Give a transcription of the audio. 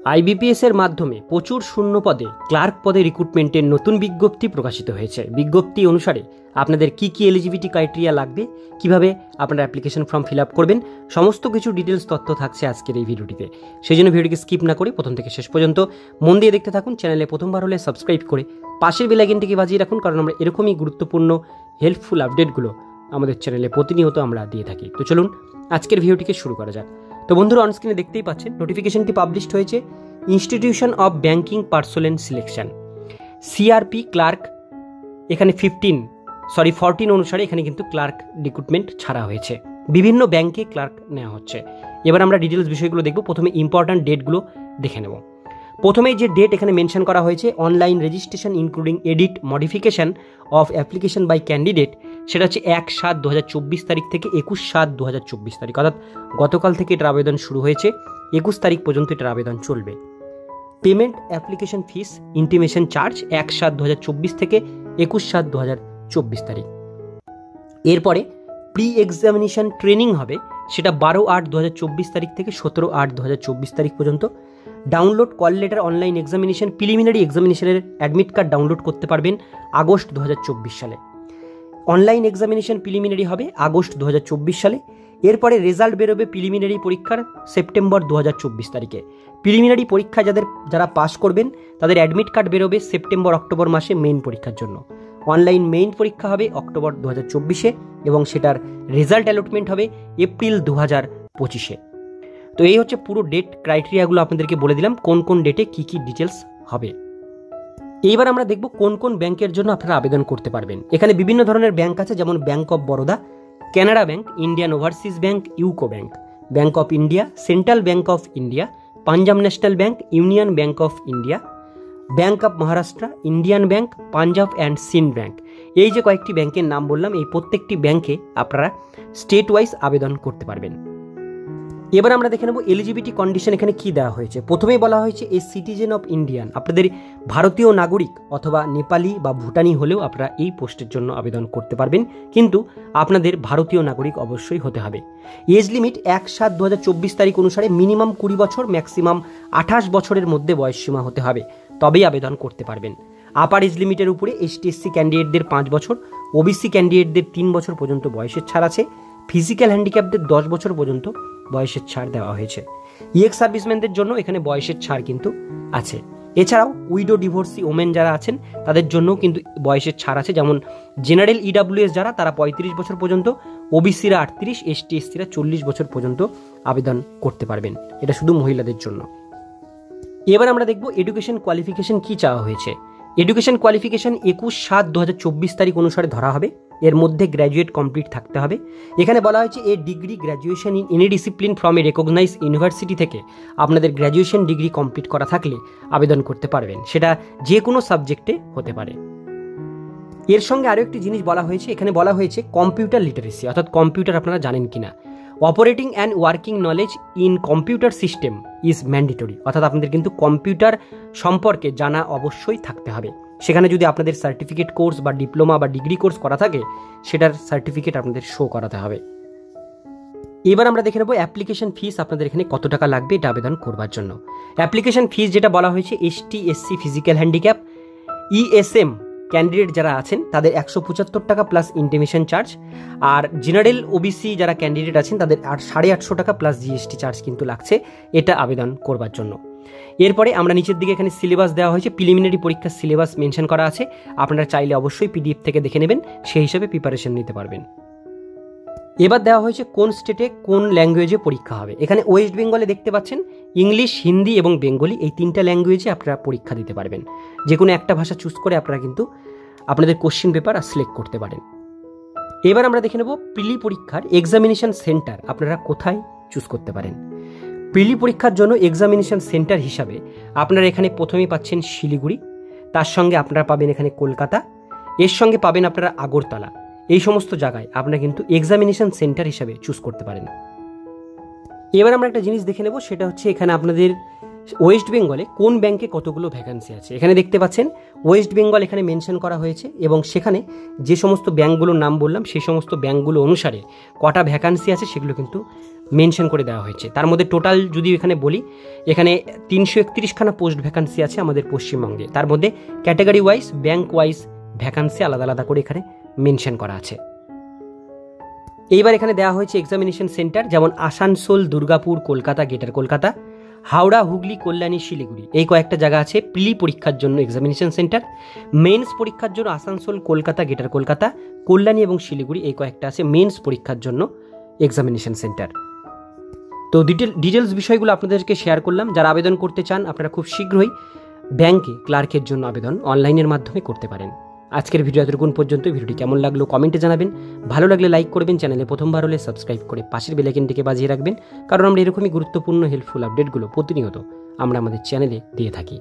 IBPS এর মাধ্যমে প্রচুর শূন্য পদে ক্লার্ক পদে রিক্রুটমেন্টের নতুন বিজ্ঞপ্তি প্রকাশিত হয়েছে। বিজ্ঞপ্তি অনুসারে আপনাদের কি কি এলিজিবিলিটি ক্রাইটেরিয়া লাগবে, কিভাবে আপনারা অ্যাপ্লিকেশন ফর্ম ফিল আপ করবেন, সমস্ত কিছু ডিটেলস তথ্য থাকছে আজকের এই ভিডিওটিতে। সেই জন্য ভিডিওটিকে স্কিপ না করে প্রথম থেকে শেষ পর্যন্ত মন দিয়ে দেখতে থাকুন। চ্যানেলে প্রথমবার হলে সাবস্ক্রাইব করে পাশের বেল আইকনটিকে বাজিয়ে রাখুন, কারণ আমরা এরকমই গুরুত্বপূর্ণ হেল্পফুল আপডেটগুলো আমাদের চ্যানেলে প্রতিনিয়ত আমরা দিয়ে থাকি। তো চলুন আজকের ভিডিওটিকে শুরু করা যাক। তো বন্ধুরা, অনস্ক্রিনে দেখতেই পাচ্ছেন নোটিফিকেশনটি পাবলিশড হয়েছে Institution of Banking Personnel Selection CRP clerk. এখানে 14 অনুসারে এখানে কিন্তু ক্লার্ক রিক্রুটমেন্ট ছাড়া হয়েছে। বিভিন্ন ব্যাংকে ক্লার্ক নেওয়া হচ্ছে। এবার আমরা ডিটেলস বিষয়গুলো দেখব। প্রথমে ইম্পর্ট্যান্ট ডেটগুলো দেখে নেব। প্রথমেই যে ডেট এখানে মেনশন করা হয়েছে, online registration including edit modification of application by candidate, সেটা হচ্ছে 1/7/2024 তারিখ থেকে 21/7/2024 তারিখ, অর্থাৎ গতকাল থেকে এটার আবেদন শুরু হয়েছে। 21 তারিখ পর্যন্ত এটার আবেদন চলবে। Payment application fees intimation charge 1/7/2024 থেকে 21/7/2024 তারিখ। এরপরে প্রি এক্সামিনেশন ট্রেনিং হবে, সেটা 12/8/2024 তারিখ থেকে 17/8/2024 তারিখ পর্যন্ত। Download call letter online examination preliminary এক্সামিনেশনের অ্যাডমিট কার্ড ডাউনলোড করতে পারবেন আগস্ট 2024 সালে। অনলাইন এক্সামিনেশন প্রিলিমিনারি হবে আগস্ট 2024 সালে। এরপরে রেজাল্ট বেরোবে প্রিলিমিনারি পরীক্ষার সেপ্টেম্বর 2024 তারিখে। প্রিলিমিনারি পরীক্ষা যারা পাস করবেন তাদের অ্যাডমিট কার্ড বেরোবে সেপ্টেম্বর অক্টোবর মাসে মেইন পরীক্ষার জন্য। অনলাইন মেইন পরীক্ষা হবে অক্টোবর 2024-এ এবং সেটার রেজাল্ট অ্যালটমেন্ট হবে এপ্রিল 2025-এ। তো এই হচ্ছে পুরো ডেট ক্রাইটেরিয়াগুলো আপনাদেরকে বলে দিলাম, কোন কোন ডেটে কি কি ডিটেলস হবে। এইবার আমরা দেখব কোন কোন ব্যাংকের জন্য আপনারা আবেদন করতে পারবেন। এখানে বিভিন্ন ধরনের ব্যাংক আছে, যেমন Bank of Baroda, Canara Bank, Indian Overseas Bank, UCO Bank, Bank of India, Central Bank of India, Punjab National Bank, Union Bank of India, Bank of Maharashtra, Indian Bank, Punjab and Sindh Bank. এই যে কয়েকটি ব্যাংকের নাম বললাম, এই প্রত্যেকটি ব্যাংকে আপনারা স্টেট ওয়াইজ আবেদন করতে পারবেন। এবার আমরা দেখে নেব এলিজিবিলিটি কন্ডিশন এখানে কি দেওয়া হয়েছে। প্রথমেই বলা হয়েছে এ সিটিজেন অফ ইন্ডিয়ান, আপনাদের ভারতীয় নাগরিক অথবা নেপালি বা ভুটানি হলেও আপনারা এই পোস্টের জন্য আবেদন করতে পারবেন, কিন্তু আপনাদের ভারতীয় নাগরিক অবশ্যই হতে হবে। এজ লিমিট 1/7/2024 তারিখ অনুসারে মিনিমাম 20 বছর, ম্যাক্সিমাম 28 বছরের মধ্যে বয়সসীমা হতে হবে, তবেই আবেদন করতে পারবেন। আপার এজ লিমিটের উপরে ST/SC ক্যান্ডিডেটদের 5 বছর, OBC ক্যান্ডিডেটদের 3 বছর পর্যন্ত বয়সের ছাড় আছে। ফিজিক্যাল হ্যান্ডিক্যাপদের 10 বছর পর্যন্ত বয়সের ছাড় দেওয়া হয়েছে। EX সার্ভিসম্যানদের জন্য এখানে বয়সের ছাড় কিন্তু আছে। এছাড়াও উইডো ডিভোর্সি ওমেন যারা আছেন তাদের জন্যও কিন্তু বয়সের ছাড় আছে, যেমন জেনারেল EWS যারা, তারা 35 বছর পর্যন্ত, OBCরা 38, ST/SCরা 40 বছর পর্যন্ত আবেদন করতে পারবেন। এটা শুধু মহিলাদের জন্য। এবার আমরা দেখব এডুকেশন কোয়ালিফিকেশন কি চাওয়া হয়েছে। এডুকেশন কোয়ালিফিকেশন 21/7/2024 তারিখ অনুসারে ধরা হবে। এর মধ্যে গ্র্যাজুয়েট কমপ্লিট থাকতে হবে। এখানে বলা হয়েছে a degree graduation in any discipline from a recognise university থেকে আপনাদের গ্র্যাজুয়েশন ডিগ্রি কমপ্লিট করা থাকলে আবেদন করতে পারবেন, সেটা যে কোনো সাবজেক্টে হতে পারে। এর সঙ্গে আরও একটি জিনিস বলা হয়েছে, এখানে বলা হয়েছে কম্পিউটার লিটারেসি, অর্থাৎ কম্পিউটার আপনারা জানেন কিনা। Operating and working knowledge in computer system is mandatory, অর্থাৎ আপনাদের কিন্তু কম্পিউটার সম্পর্কে জানা অবশ্যই থাকতে হবে। সেখানে যদি আপনাদের সার্টিফিকেট কোর্স বা ডিপ্লোমা বা ডিগ্রি কোর্স করা থাকে, সেটার সার্টিফিকেট আপনাদের শো করাতে হবে। এবার আমরা দেখে নেব অ্যাপ্লিকেশন ফিস আপনাদের এখানে কত টাকা লাগবে এটা আবেদন করবার জন্য। অ্যাপ্লিকেশন ফিস যেটা বলা হয়েছে, ST/SC physical handicap ESM candidate যারা আছেন তাদের 175 টাকা প্লাস ইন্টিমেশন চার্জ, আর জেনারেল OBC যারা ক্যান্ডিডেট আছেন তাদের 850 টাকা প্লাস GST চার্জ কিন্তু লাগছে এটা আবেদন করবার জন্য। এরপরে আমরা নিচের দিকে এখানে সিলেবাস দেওয়া হয়েছে, প্রিলিমিনারি পরীক্ষার সিলেবাস মেনশন করা আছে। আপনারা চাইলে অবশ্যই PDF থেকে দেখে নেবেন, সেই হিসাবে প্রিপারেশন নিতে পারবেন। এবার দেওয়া হয়েছে কোন স্টেটে কোন ল্যাঙ্গুয়েজে পরীক্ষা হবে। এখানে ওয়েস্ট বেঙ্গলে দেখতে পাচ্ছেন ইংলিশ, হিন্দি এবং বেঙ্গলি, এই 3টা ল্যাঙ্গুয়েজে আপনারা পরীক্ষা দিতে পারবেন। যে কোনো একটা ভাষা চুজ করে আপনারা কিন্তু আপনাদের কোশ্চেন পেপার সিলেক্ট করতে পারেন। এবার আমরা দেখে নেব প্রিলি পরীক্ষার এক্সামিনেশন সেন্টার আপনারা কোথায় চুজ করতে পারেন। প্রিলি পরীক্ষার জন্য এক্সামিনেশন সেন্টার হিসাবে আপনারা এখানে প্রথমেই পাচ্ছেন শিলিগুড়ি, তার সঙ্গে আপনারা পাবেন এখানে কলকাতা, এর সঙ্গে পাবেন আপনারা আগরতলা। এই সমস্ত জায়গায় আপনারা কিন্তু এক্সামিনেশন সেন্টার হিসাবে চুজ করতে পারেন। এবার আমরা একটা জিনিস দেখে নেব, সেটা হচ্ছে এখানে আপনাদের ওয়েস্ট বেঙ্গলে কোন ব্যাংকে কতগুলো ভ্যাকান্সি আছে। এখানে দেখতে পাচ্ছেন ওয়েস্ট বেঙ্গল এখানে মেনশন করা হয়েছে এবং সেখানে যে সমস্ত ব্যাংকগুলোর নাম বললাম সেই সমস্ত ব্যাংকগুলো অনুসারে কটা ভ্যাকান্সি আছে সেগুলো কিন্তু মেনশন করে দেওয়া হয়েছে। তার মধ্যে টোটাল যদি এখানে বলি, এখানে 331খানা পোস্ট ভ্যাকান্সি আছে আমাদের পশ্চিমবঙ্গে। তার মধ্যে category wise, bank wise vacancy আলাদা আলাদা করে এখানে মেনশন করা আছে। এইবার এখানে দেওয়া হয়েছে এক্সামিনেশন সেন্টার, যেমন আসানসোল, দুর্গাপুর, কলকাতা, গ্রেটার কলকাতা, হাওড়া, হুগলি, কল্যাণী, শিলিগুড়ি, এই কয়েকটা জায়গা আছে প্রিলি পরীক্ষার জন্য এক্সামিনেশন সেন্টার। মেন্স পরীক্ষার জন্য আসানসোল, কলকাতা, গ্রেটার কলকাতা, কল্যাণী এবং শিলিগুড়ি, এই কয়েকটা আছে মেন্স পরীক্ষার জন্য এক্সামিনেশন সেন্টার। তো ডিটেলস বিষয়গুলো আপনাদেরকে শেয়ার করলাম। যারা আবেদন করতে চান আপনারা খুব শীঘ্রই ব্যাংকে ক্লার্কের জন্য আবেদন অনলাইনের মাধ্যমে করতে পারেন। আজকের ভিডিও এতটুকুন পর্যন্ত। ভিডিওটি কেমন লাগলো কমেন্টে জানাবেন, ভালো লাগলে লাইক করবেন, চ্যানেলে প্রথমবার হলে সাবস্ক্রাইব করে পাশের বেল আইকনটিকে বাজিয়ে রাখবেন, কারণ আমরা এরকমই গুরুত্বপূর্ণ হেল্পফুল আপডেটগুলো প্রতিনিয়ত আমরা আমাদের চ্যানেলে দিয়ে থাকি।